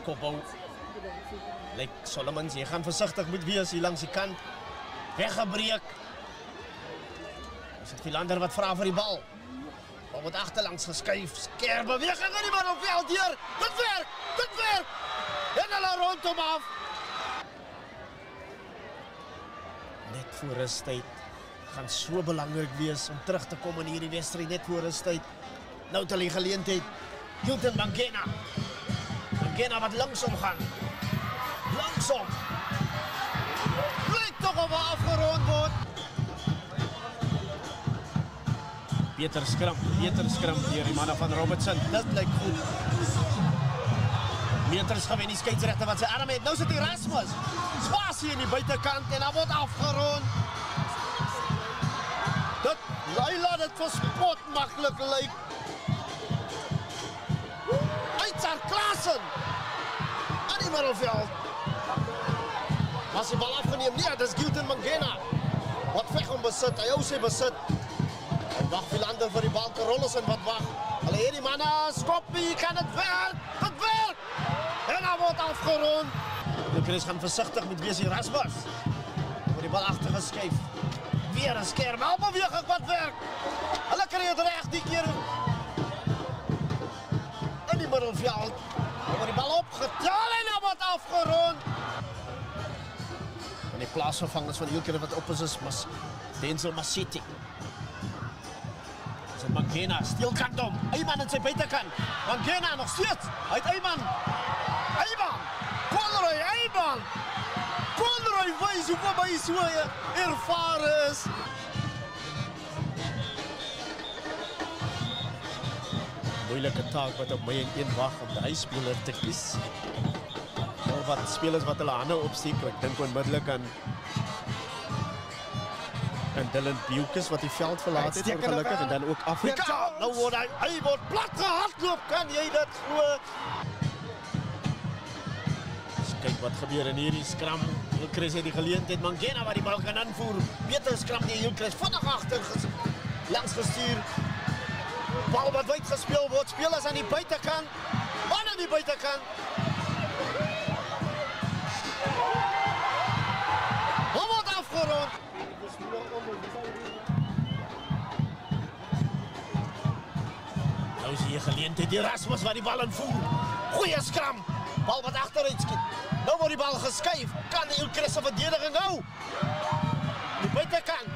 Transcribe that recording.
kophou. Lyk Solomons, jy gaan versigtig moet wees hier langs die kant. Weggebreek. Is dit Philander wat vra vir die bal? Bal word agterlangs geskuif. Skerp beweging in die middelveld deur. Dit werk! Dit werk! En hulle rondom af. Net voor rustyd gaan so belangrik wees om terug te kom in hierdie wedstryd net voor rustyd. Nou het hulle die geleentheid. Hilton Mangena. Mangena wat langsom gaan. Langsom. Lyk tog of hy afgerond word. Beter skram deur die manne van Robertson. Dit lyk goed. Meters gewen die skeieregter wat sy arm het. Nou sit Erasmus. Spasie in die buitekant en dan word afgerond. Hy laat dit verspot maklik lyk. Uitsaar Klaasen. Aan die middelveld. Was die bal afgeneem? Nee, dis Hilton Mangena. Wat veg om besit. Hy hou sy besit. En wag Philander vir die bal. Carolus en wat wag. Hulle hier die manne skoppie. Kan dit werk? Dit werk! En dan word afgerond. De Chris gaan versigtig met wees Erasmus. Word die bal agtergeskuif. Weer 'n skerm balbeweging wat werk. Hulle kry dit reg die keer. In die middelveld. Word die bal opgetel en dan word afgerond. En die plaasvervangers van Hilkeren wat op is mas Denzel Masiti. Dit Mangena steelkant om. Eyman in sy buitekant. Mangena nog steeds. Uit Eyman. Conroy, Eyman. Conroy wys hoe baie so ervare is. Moeilike taak wat op my en een wag om die huisspeler te kies. Nou wat spelers wat hulle hande opsteek, ek dink onmiddellik aan Dylan Bucus wat die veld verlaat het ongelukkig en dan ook Afrika. Nou word hy word plat gehardloop, kan jy dit glo? Kyk wat gebeur in hierdie skram. Hilkres het die geleentheid, Mangena wat die bal kan aanvoer. Beter skram die Hilkres vinnig agter langs gestuur. Bal wat wyd gespeel word, spelers aan die buitekant. Man aan die buitekant. Hom word afgerond. Nou is hier geleentheid, Erasmus wat die bal aanvoer. Goeie skram. Bal wat achteruit skiet. Nou word die bal geskuif. Kan die Hilkres se verdediging hou? Die buitekant.